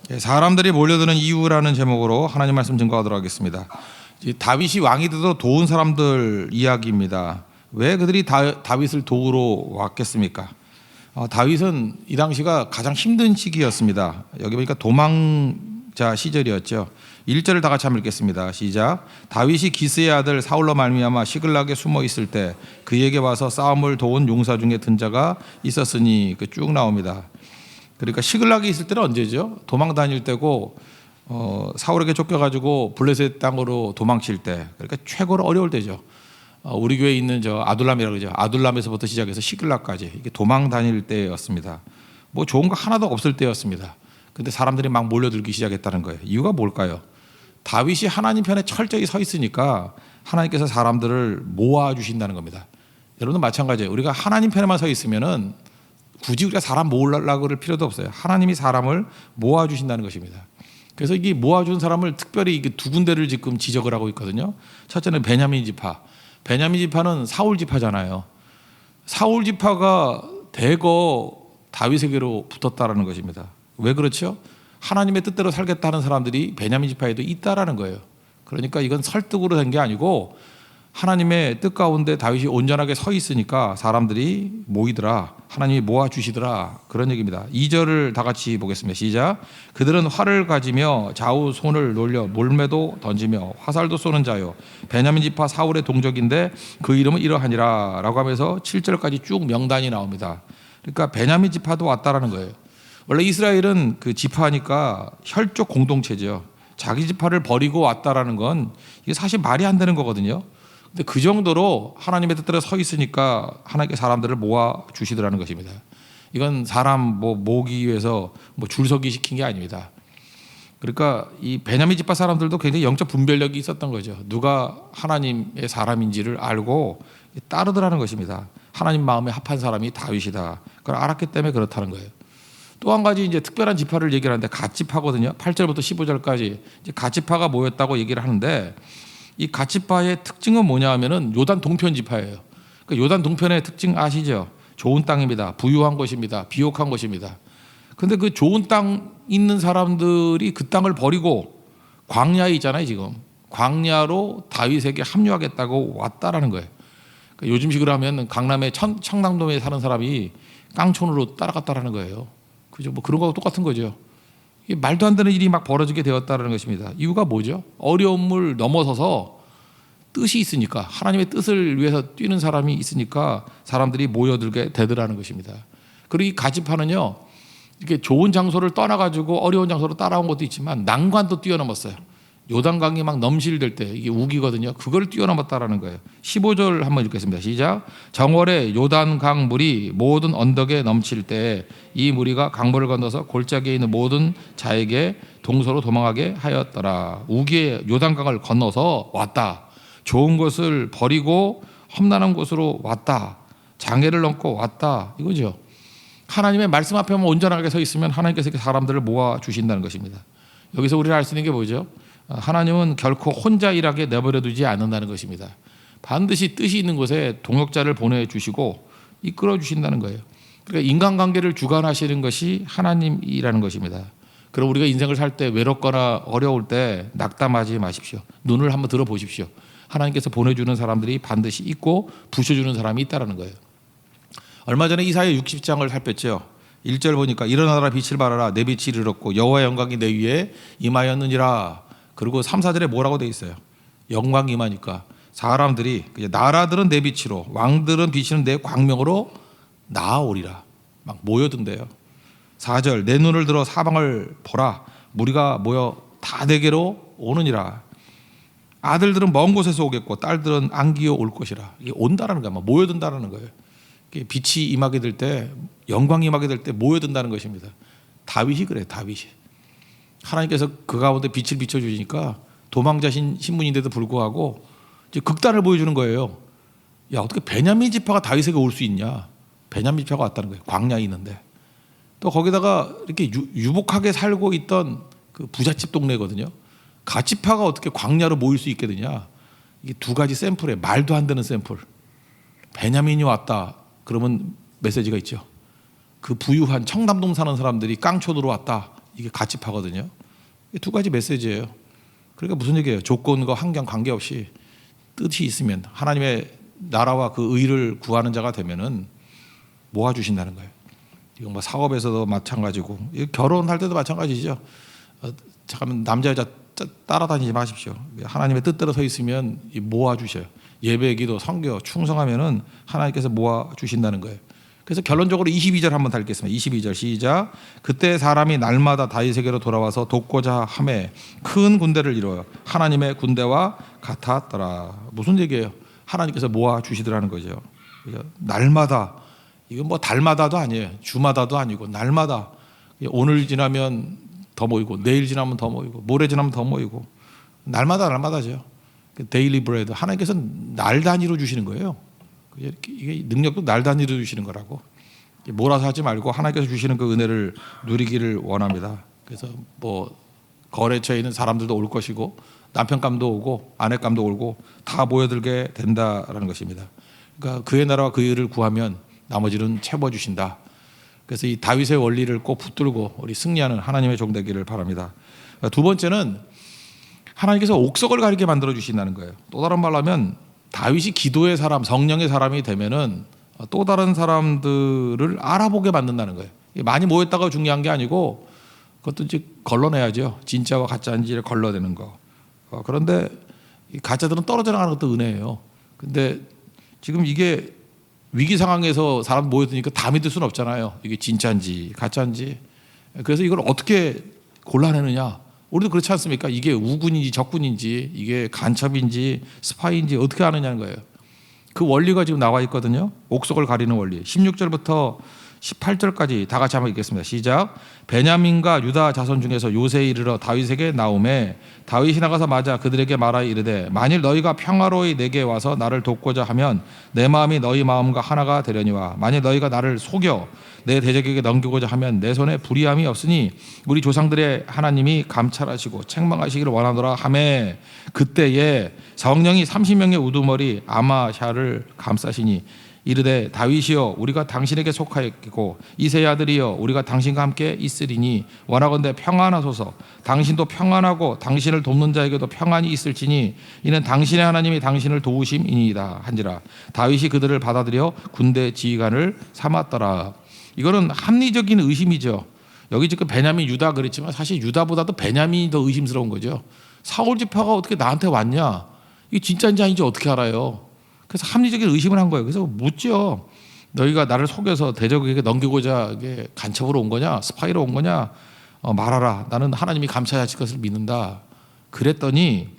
사람들이 몰려드는 이유라는 제목으로 하나님 말씀 증거하도록 하겠습니다. 다윗이 왕이 되도록 도운 사람들 이야기입니다. 왜 그들이 다윗을 도우러 왔겠습니까? 다윗은 이 당시가 가장 힘든 시기였습니다. 여기 보니까 도망자 시절이었죠. 1절을 다 같이 한번 읽겠습니다. 시작. 다윗이 기스의 아들 사울로 말미암아 시글락에 숨어 있을 때 그에게 와서 싸움을 도운 용사 중에 든 자가 있었으니 쭉 나옵니다. 그러니까 시글락에 있을 때는 언제죠? 도망 다닐 때고 사울에게 쫓겨가지고 블레셋 땅으로 도망칠 때, 그러니까 최고로 어려울 때죠. 우리 교회에 있는 저 아둘람이라고 그러죠. 아둘람에서부터 시작해서 시글락까지 이게 도망 다닐 때였습니다. 뭐 좋은 거 하나도 없을 때였습니다. 근데 사람들이 막 몰려들기 시작했다는 거예요. 이유가 뭘까요? 다윗이 하나님 편에 철저히 서 있으니까 하나님께서 사람들을 모아 주신다는 겁니다. 여러분도 마찬가지예요. 우리가 하나님 편에만 서 있으면은 굳이 우리가 사람 모으려고 그럴 필요도 없어요. 하나님이 사람을 모아 주신다는 것입니다. 그래서 이게 모아준 사람을 특별히 이게 두 군데를 지금 지적을 하고 있거든요. 첫째는 베냐민 지파. 베냐민 지파는 사울 지파잖아요. 사울 지파가 대거 다윗에게로 붙었다라는 것입니다. 왜 그렇죠? 하나님의 뜻대로 살겠다는 사람들이 베냐민 지파에도 있다라는 거예요. 그러니까 이건 설득으로 된 게 아니고 하나님의 뜻 가운데 다윗이 온전하게 서 있으니까 사람들이 모이더라. 하나님이 모아주시더라. 그런 얘기입니다. 2절을 다 같이 보겠습니다. 시작. 그들은 활을 가지며 좌우 손을 놀려 몰매도 던지며 화살도 쏘는 자요. 베냐민 지파 사울의 동족인데 그 이름은 이러하니라 라고 하면서 7절까지 쭉 명단이 나옵니다. 그러니까 베냐민 지파도 왔다라는 거예요. 원래 이스라엘은 그 지파니까 혈족 공동체죠. 자기 지파를 버리고 왔다라는 건 이게 사실 말이 안 되는 거거든요. 근데 그 정도로 하나님의 뜻대로 서 있으니까 하나님께 사람들을 모아 주시더라는 것입니다. 이건 사람 모으기 위해서 줄 서기 시킨 게 아닙니다. 그러니까 이 베냐민 지파 사람들도 굉장히 영적 분별력이 있었던 거죠. 누가 하나님의 사람인지를 알고 따르더라는 것입니다. 하나님 마음에 합한 사람이 다윗이다. 그걸 알았기 때문에 그렇다는 거예요. 또 한 가지 이제 특별한 지파를 얘기를 하는데 갓지파거든요. 8절부터 15절까지 이제 갓지파가 모였다고 얘기를 하는데 이 갓지파의 특징은 뭐냐 하면은 요단 동편 지파예요. 그러니까 요단 동편의 특징 아시죠? 좋은 땅입니다. 부유한 것입니다. 비옥한 것입니다. 근데 그 좋은 땅 있는 사람들이 그 땅을 버리고 광야에 있잖아요, 지금. 광야로 다윗에게 합류하겠다고 왔다라는 거예요. 그러니까 요즘식으로 하면 강남의 청담동에 사는 사람이 깡촌으로 따라갔다라는 거예요. 그죠? 뭐 그런 거하고 똑같은 거죠. 이게 말도 안 되는 일이 막 벌어지게 되었다는 것입니다. 이유가 뭐죠? 어려움을 넘어서서 뜻이 있으니까, 하나님의 뜻을 위해서 뛰는 사람이 있으니까 사람들이 모여들게 되더라는 것입니다. 그리고 이 가지파는요, 이렇게 좋은 장소를 떠나가지고 어려운 장소로 따라온 것도 있지만 난관도 뛰어넘었어요. 요단강이 막 넘실될 때, 이게 우기거든요. 그걸 뛰어넘었다라는 거예요. 15절 한번 읽겠습니다. 시작. 정월에 요단강 물이 모든 언덕에 넘칠 때 이 무리가 강물을 건너서 골짜기에 있는 모든 자에게 동서로 도망하게 하였더라. 우기에 요단강을 건너서 왔다. 좋은 것을 버리고 험난한 곳으로 왔다. 장애를 넘고 왔다. 이거죠. 하나님의 말씀 앞에만 온전하게 서 있으면 하나님께서 사람들을 모아 주신다는 것입니다. 여기서 우리가 알 수 있는 게 뭐죠? 하나님은 결코 혼자 일하게 내버려 두지 않는다는 것입니다. 반드시 뜻이 있는 곳에 동역자를 보내주시고 이끌어 주신다는 거예요. 그러니까 인간관계를 주관하시는 것이 하나님이라는 것입니다. 그럼 우리가 인생을 살 때 외롭거나 어려울 때 낙담하지 마십시오. 눈을 한번 들어보십시오. 하나님께서 보내주는 사람들이 반드시 있고 부셔주는 사람이 있다는 거예요. 얼마 전에 이사야 60장을 살폈죠. 1절 보니까 일어나라 빛을 발하라 내 빛이 이르렀고 여호와의 영광이 내 위에 임하였느니라. 그리고 3, 4절에 뭐라고 돼 있어요? 영광이 임하니까 사람들이 나라들은 내 빛으로 왕들은 비치는 내 광명으로 나아오리라. 막 모여든대요. 4절 내 눈을 들어 사방을 보라 무리가 모여 다 내게로 오느니라. 아들들은 먼 곳에서 오겠고 딸들은 안기어 올 것이라. 이게 온다라는 거야. 막 모여든다라는 거예요. 빛이 임하게 될 때, 영광이 임하게 될 때 모여든다는 것입니다. 다윗이 그래, 다윗이. 하나님께서 그 가운데 빛을 비춰주시니까 도망자 신분인데도 불구하고 이제 극단을 보여주는 거예요. 야, 어떻게 베냐민 지파가 다윗에게 올 수 있냐? 베냐민 지파가 왔다는 거예요. 광야에 있는데. 또 거기다가 이렇게 유복하게 살고 있던 그 부잣집 동네거든요. 갓지파가 어떻게 광야로 모일 수 있게 되냐? 이게 두 가지 샘플이에요. 말도 안 되는 샘플. 베냐민이 왔다. 그러면 메시지가 있죠. 그 부유한 청담동 사는 사람들이 깡촌으로 왔다. 이게 가치파거든요. 두 가지 메시지예요. 그러니까 무슨 얘기예요? 조건과 환경 관계없이 뜻이 있으면 하나님의 나라와 그 의를 구하는 자가 되면은 모아주신다는 거예요. 이건 뭐 사업에서도 마찬가지고 결혼할 때도 마찬가지죠. 잠깐만 남자 여자 따라다니지 마십시오. 하나님의 뜻대로 서 있으면 모아주셔요. 예배, 기도, 선교, 충성하면은 하나님께서 모아주신다는 거예요. 그래서 결론적으로 22절 한번 달겠습니다. 22절 시작. 그때 사람이 날마다 다윗에게로 돌아와서 돕고자 하매 큰 군대를 이루어 하나님의 군대와 같았더라. 무슨 얘기예요? 하나님께서 모아주시더라는 거죠. 날마다, 이건 뭐 달마다도 아니에요. 주마다도 아니고 날마다. 오늘 지나면 더 모이고 내일 지나면 더 모이고 모레 지나면 더 모이고 날마다죠. 데일리 브레드. 하나님께서 날 단위로 주시는 거예요. 이게 능력도 날 단위로 주시는 거라고. 몰아서 하지 말고 하나님께서 주시는 그 은혜를 누리기를 원합니다. 그래서 뭐 거래처에 있는 사람들도 올 것이고 남편감도 오고 아내감도 오고 다 모여들게 된다라는 것입니다. 그러니까 그의 나라와 그 일을 구하면 나머지는 채워주신다. 그래서 이 다윗의 원리를 꼭 붙들고 우리 승리하는 하나님의 종 되기를 바랍니다. 두 번째는 하나님께서 옥석을 가리게 만들어 주신다는 거예요. 또 다른 말로 하면 다윗이 기도의 사람, 성령의 사람이 되면은 또 다른 사람들을 알아보게 만든다는 거예요. 많이 모였다가 중요한 게 아니고 그것도 이제 걸러내야죠. 진짜와 가짜인지를 걸러내는 거. 그런데 이 가짜들은 떨어져 나가는 것도 은혜예요. 근데 지금 이게 위기 상황에서 사람 모여드니까 다 믿을 수는 없잖아요. 이게 진짜인지 가짜인지. 그래서 이걸 어떻게 골라내느냐. 우리도 그렇지 않습니까? 이게 우군인지 적군인지 이게 간첩인지 스파이인지 어떻게 아느냐는 거예요. 그 원리가 지금 나와 있거든요. 옥석을 가리는 원리. 16절부터 18절까지 다 같이 한번 읽겠습니다. 시작. 베냐민과 유다 자손 중에서 요새에 이르러 다윗에게 나오매 다윗이 나가서 맞아 그들에게 말하여 이르되 만일 너희가 평화로이 내게 와서 나를 돕고자 하면 내 마음이 너희 마음과 하나가 되려니와 만일 너희가 나를 속여 내 대적에게 넘기고자 하면 내 손에 불의함이 없으니 우리 조상들의 하나님이 감찰하시고 책망하시기를 원하노라 하매 그때에 성령이 30명의 우두머리 아마샤를 감싸시니 이르되 다윗이여 우리가 당신에게 속하였고 이새의 아들이여 우리가 당신과 함께 있으리니 원하건대 평안하소서 당신도 평안하고 당신을 돕는 자에게도 평안이 있을지니 이는 당신의 하나님이 당신을 도우심이니이다 한지라. 다윗이 그들을 받아들여 군대 지휘관을 삼았더라. 이거는 합리적인 의심이죠. 여기 지금 베냐민 유다 그랬지만 사실 유다보다도 베냐민이 더 의심스러운 거죠. 사울 지파가 어떻게 나한테 왔냐, 이게 진짜인지 아닌지 어떻게 알아요? 그래서 합리적인 의심을 한 거예요. 그래서 묻죠. 너희가 나를 속여서 대적에게 넘기고자 간첩으로 온 거냐, 스파이로 온 거냐, 말하라. 나는 하나님이 감찰하실 것을 믿는다. 그랬더니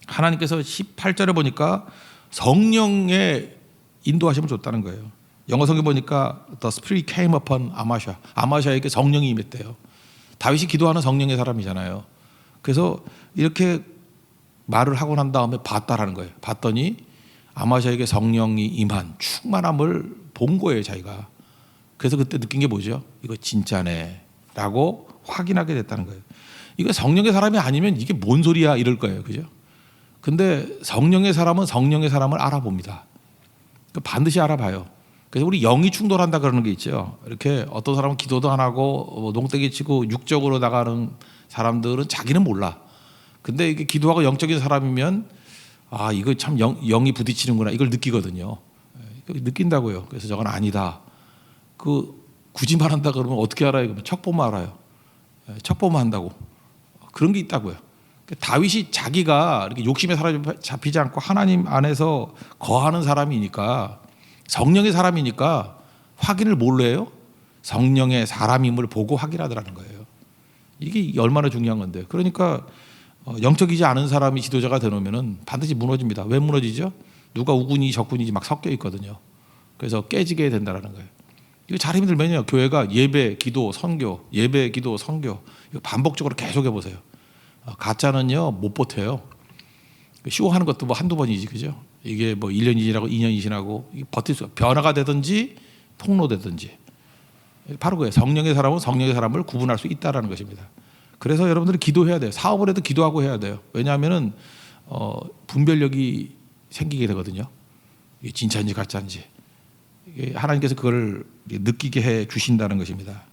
하나님께서 18절에 보니까 성령의 인도하심을 줬다는 거예요. 영어 성경 보니까 The Spirit came upon 아마샤. 아마샤에게 성령이 임했대요. 다윗이 기도하는 성령의 사람이잖아요. 그래서 이렇게 말을 하고 난 다음에 봤다라는 거예요. 봤더니 아마샤에게 성령이 임한 충만함을 본 거예요, 자기가. 그래서 그때 느낀 게 뭐죠? 이거 진짜네 라고 확인하게 됐다는 거예요. 이거 성령의 사람이 아니면 이게 뭔 소리야 이럴 거예요, 그죠? 근데 성령의 사람은 성령의 사람을 알아봅니다. 반드시 알아봐요. 그래서 우리 영이 충돌한다 그러는 게 있죠. 이렇게 어떤 사람은 기도도 안 하고 농땡이 치고 육적으로 나가는 사람들은 자기는 몰라. 근데 이게 기도하고 영적인 사람이면 아, 이거 참 영이 부딪히는구나, 이걸 느끼거든요. 느낀다고요. 그래서 저건 아니다. 굳이 말한다 그러면 어떻게 알아요? 척 보면 알아요. 척 보면 한다고. 그런 게 있다고요. 다윗이 자기가 이렇게 욕심에 사로잡히지 않고 하나님 안에서 거하는 사람이니까, 성령의 사람이니까 확인을 뭘로 해요? 성령의 사람임을 보고 확인하더라는 거예요. 이게 얼마나 중요한 건데. 그러니까 영적이지 않은 사람이 지도자가 되놓으면 반드시 무너집니다. 왜 무너지죠? 누가 우군이 적군이지 막 섞여 있거든요. 그래서 깨지게 된다는 거예요. 이거 잘 힘들면요, 교회가 예배, 기도, 선교, 예배, 기도, 선교 이거 반복적으로 계속 해보세요. 가짜는요 못 버텨요. 쇼하는 것도 뭐 한두 번이지, 그죠? 이게 뭐 1년이 지나고 2년이 지나고 버틸 수, 변화가 되든지 폭로되든지. 바로 그예요. 성령의 사람은 성령의 사람을 구분할 수 있다라는 것입니다. 그래서 여러분들이 기도해야 돼요. 사업을 해도 기도하고 해야 돼요. 왜냐하면은 분별력이 생기게 되거든요. 이게 진짜인지 가짜인지. 이게 하나님께서 그걸 느끼게 해 주신다는 것입니다.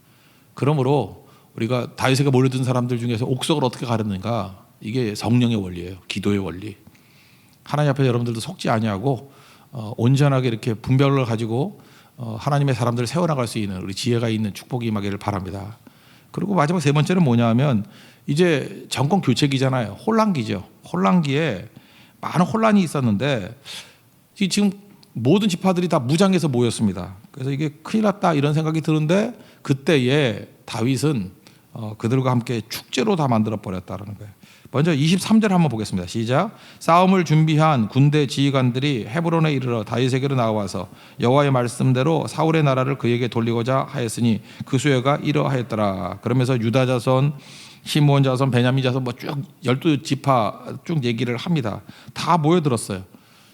그러므로 우리가 다윗에게 몰려든 사람들 중에서 옥석을 어떻게 가르는가, 이게 성령의 원리예요. 기도의 원리. 하나님 앞에 여러분들도 속지 아니하고 온전하게 이렇게 분별을 가지고 하나님의 사람들을 세워나갈 수 있는 우리 지혜가 있는 축복이 임하기를 바랍니다. 그리고 마지막 세 번째는 뭐냐 하면 이제 정권 교체기잖아요. 혼란기죠. 혼란기에 많은 혼란이 있었는데 지금 모든 지파들이 다 무장해서 모였습니다. 그래서 이게 큰일 났다 이런 생각이 드는데 그때에 다윗은 그들과 함께 축제로 다 만들어 버렸다는 거예요. 먼저 23절 한번 보겠습니다. 시작. 싸움을 준비한 군대 지휘관들이 헤브론에 이르러 다윗에게로 나와서 여호와의 말씀대로 사울의 나라를 그에게 돌리고자 하였으니 그 수여가 이러하였더라. 그러면서 유다 자손, 시므온 자손, 베냐민 자손 뭐 쭉 12지파 쭉 얘기를 합니다. 다 모여들었어요.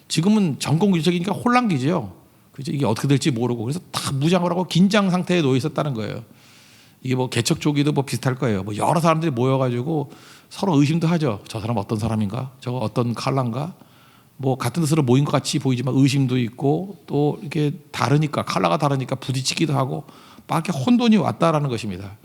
지금은 정권 교체기니까 혼란기죠. 그죠? 이게 어떻게 될지 모르고 그래서 다 무장을 하고 긴장 상태에 놓여 있었다는 거예요. 이게 뭐 개척조기도 뭐 비슷할 거예요. 뭐 여러 사람들이 모여가지고 서로 의심도 하죠. 저 사람 어떤 사람인가? 저거 어떤 칼라인가? 뭐 같은 뜻으로 모인 것 같이 보이지만 의심도 있고 또 이렇게 다르니까 칼라가 다르니까 부딪히기도 하고 막 이렇게 혼돈이 왔다라는 것입니다.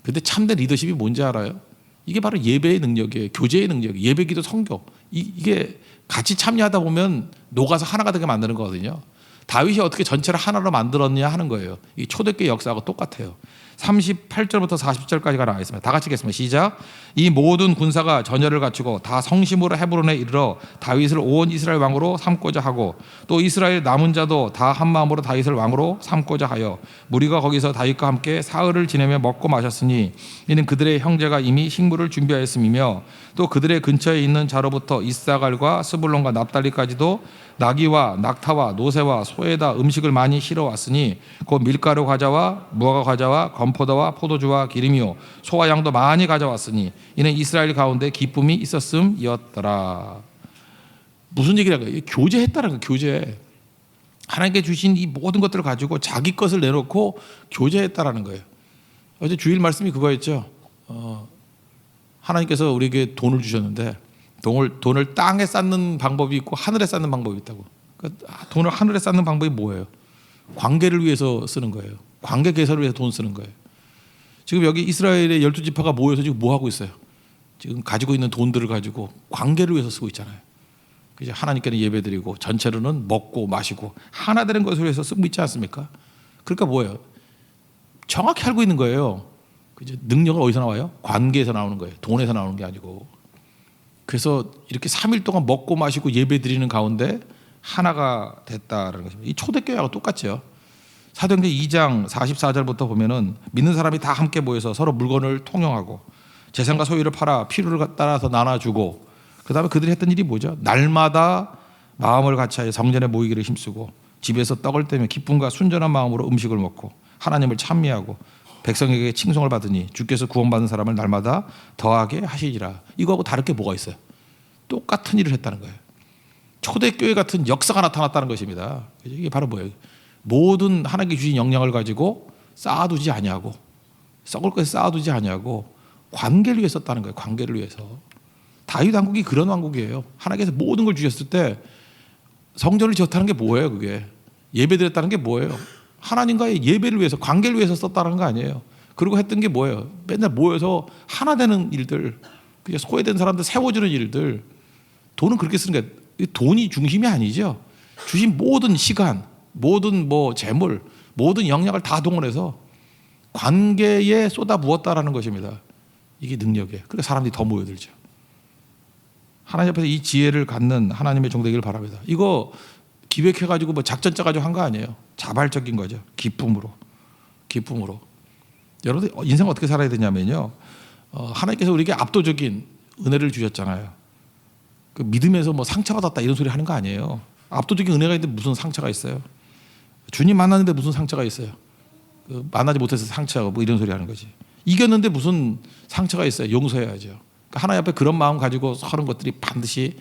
근데 참된 리더십이 뭔지 알아요? 이게 바로 예배의 능력이에요. 교제의 능력이에요. 예배기도 성교. 이게 같이 참여하다 보면 녹아서 하나가 되게 만드는 거거든요. 다윗이 어떻게 전체를 하나로 만들었냐 하는 거예요. 이 초대교회 역사하고 똑같아요. 38절부터 40절까지가 나와 있습니다. 다 같이 읽겠습니다. 시작. 이 모든 군사가 전열을 갖추고 다 성심으로 헤브론에 이르러 다윗을 온 이스라엘 왕으로 삼고자 하고 또 이스라엘 남은 자도 다 한 마음으로 다윗을 왕으로 삼고자 하여 무리가 거기서 다윗과 함께 사흘을 지내며 먹고 마셨으니 이는 그들의 형제가 이미 식물을 준비하였음이며 또 그들의 근처에 있는 자로부터 이사갈과 스불론과 납달리까지도 나귀와 낙타와 노새와 소에다 음식을 많이 실어왔으니 곧 밀가루 과자와 무화과 과자와 건포도와 포도주와 기름이요 소와 양도 많이 가져왔으니 이는 이스라엘 가운데 기쁨이 있었음이었더라. 무슨 얘기를 한 거예요? 교제했다는 거예요. 교제. 하나님께 주신 이 모든 것들을 가지고 자기 것을 내놓고 교제했다라는 거예요. 어제 주일 말씀이 그거였죠. 하나님께서 우리에게 돈을 주셨는데 돈을 땅에 쌓는 방법이 있고 하늘에 쌓는 방법이 있다고. 그러니까 돈을 하늘에 쌓는 방법이 뭐예요? 관계를 위해서 쓰는 거예요. 관계 개선을 위해서 돈 쓰는 거예요. 지금 여기 이스라엘의 12지파가 모여서 지금 뭐 하고 있어요? 지금 가지고 있는 돈들을 가지고 관계를 위해서 쓰고 있잖아요. 그죠? 하나님께는 예배드리고 전체로는 먹고 마시고 하나 되는 것을 위해서 쓰고 있지 않습니까? 그러니까 뭐예요? 정확히 알고 있는 거예요. 그죠? 능력은 어디서 나와요? 관계에서 나오는 거예요. 돈에서 나오는 게 아니고. 그래서 이렇게 3일 동안 먹고 마시고 예배드리는 가운데 하나가 됐다라는 것입니다. 이 초대교회하고 똑같죠. 사도행전 2장 44절부터 보면은 믿는 사람이 다 함께 모여서 서로 물건을 통용하고 재산과 소유를 팔아 필요를 따라서 나눠주고 그다음에 그들이 했던 일이 뭐죠? 날마다 마음을 같이하여 성전에 모이기를 힘쓰고 집에서 떡을 떼며 기쁨과 순전한 마음으로 음식을 먹고 하나님을 찬미하고 백성에게 칭송을 받으니 주께서 구원받은 사람을 날마다 더하게 하시리라. 이거하고 다를 게 뭐가 있어요? 똑같은 일을 했다는 거예요. 초대교회 같은 역사가 나타났다는 것입니다. 이게 바로 뭐예요? 모든 하나님께 주신 영향을 가지고 쌓아두지 아니하고 썩을 것에 쌓아두지 아니하고 관계를 위해서 썼다는 거예요. 관계를 위해서. 다윗 왕국이 그런 왕국이에요. 하나님께서 모든 걸 주셨을 때 성전을 지었다는 게 뭐예요? 그게 예배드렸다는 게 뭐예요? 하나님과의 예배를 위해서 관계를 위해서 썼다는 거 아니에요. 그리고 했던 게 뭐예요? 맨날 모여서 하나 되는 일들, 소외된 사람들 세워주는 일들. 돈은 그렇게 쓰는 게 돈이 중심이 아니죠. 주신 모든 시간, 모든 뭐 재물, 모든 역량을 다 동원해서 관계에 쏟아 부었다라는 것입니다. 이게 능력이에요. 그러니까 사람들이 더 모여들죠. 하나님 앞에서 이 지혜를 갖는 하나님의 종되기를 바랍니다. 이거 기획해가지고 뭐 작전 짜가지고 한 거 아니에요. 자발적인 거죠. 기쁨으로. 여러분들 인생 어떻게 살아야 되냐면요. 하나님께서 우리에게 압도적인 은혜를 주셨잖아요. 그 믿음에서 뭐 상처받았다 이런 소리 하는 거 아니에요. 압도적인 은혜가 있는데 무슨 상처가 있어요? 주님 만났는데 무슨 상처가 있어요? 만나지 못해서 상처하고 뭐 이런 소리 하는 거지. 이겼는데 무슨 상처가 있어요? 용서해야죠. 그러니까 하나님 앞에 그런 마음 가지고 하는 것들이 반드시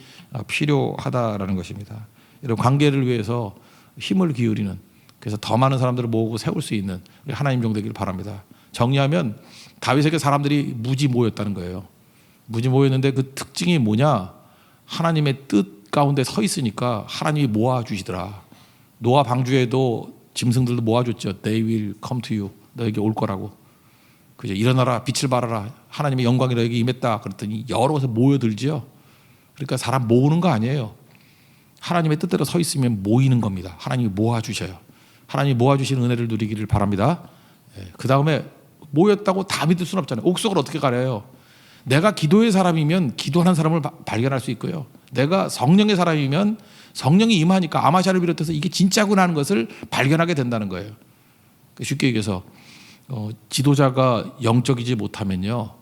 필요하다라는 것입니다. 이런 관계를 위해서 힘을 기울이는, 그래서 더 많은 사람들을 모으고 세울 수 있는 우리 하나님 종 되기를 바랍니다. 정리하면 다윗에게 사람들이 무지 모였다는 거예요. 무지 모였는데 그 특징이 뭐냐? 하나님의 뜻 가운데 서 있으니까 하나님이 모아주시더라. 노아 방주에도 짐승들도 모아줬죠. They will come to you. 너에게 올 거라고. 그죠? 일어나라, 빛을 발하라, 하나님의 영광이 너에게 임했다. 그랬더니 여러 곳에 모여들지요. 그러니까 사람 모으는 거 아니에요. 하나님의 뜻대로 서 있으면 모이는 겁니다. 하나님이 모아주셔요. 하나님이 모아주시는 은혜를 누리기를 바랍니다. 그 다음에 모였다고 다 믿을 수는 없잖아요. 옥석을 어떻게 가려요? 내가 기도의 사람이면 기도하는 사람을 발견할 수 있고요. 내가 성령의 사람이면 성령이 임하니까 아마샤를 비롯해서 이게 진짜구나 하는 것을 발견하게 된다는 거예요. 쉽게 얘기해서 지도자가 영적이지 못하면요,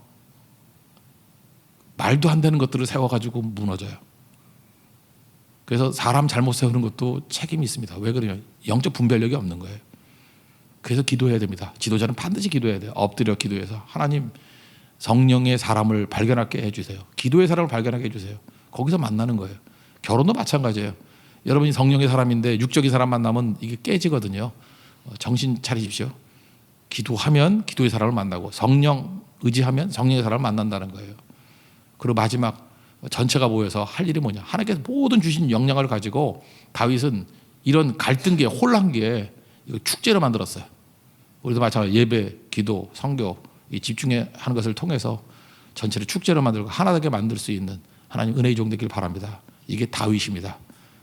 말도 안 되는 것들을 세워가지고 무너져요. 그래서 사람 잘못 세우는 것도 책임이 있습니다. 왜 그러냐? 영적 분별력이 없는 거예요. 그래서 기도해야 됩니다. 지도자는 반드시 기도해야 돼요. 엎드려 기도해서 하나님, 성령의 사람을 발견하게 해주세요. 기도의 사람을 발견하게 해주세요. 거기서 만나는 거예요. 결혼도 마찬가지예요. 여러분이 성령의 사람인데 육적인 사람 만나면 이게 깨지거든요. 정신 차리십시오. 기도하면 기도의 사람을 만나고, 성령 의지하면 성령의 사람을 만난다는 거예요. 그리고 마지막 전체가 모여서 할 일이 뭐냐? 하나님께서 모든 주신 역량을 가지고 다윗은 이런 갈등기에, 혼란기에 축제를 만들었어요. 우리도 마찬가지 예배, 기도, 선교 이 집중하는 것을 통해서 전체를 축제로 만들고 하나 되게 만들 수 있는 하나님 은혜의 종 되길 바랍니다. 이게 다윗입니다.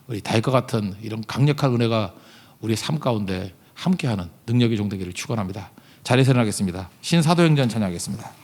우리 다윗과 같은 이런 강력한 은혜가 우리의 삶 가운데 함께하는 능력의 종 되기를 축원합니다. 자리에서 일어나겠습니다. 신사도행전 찬양하겠습니다.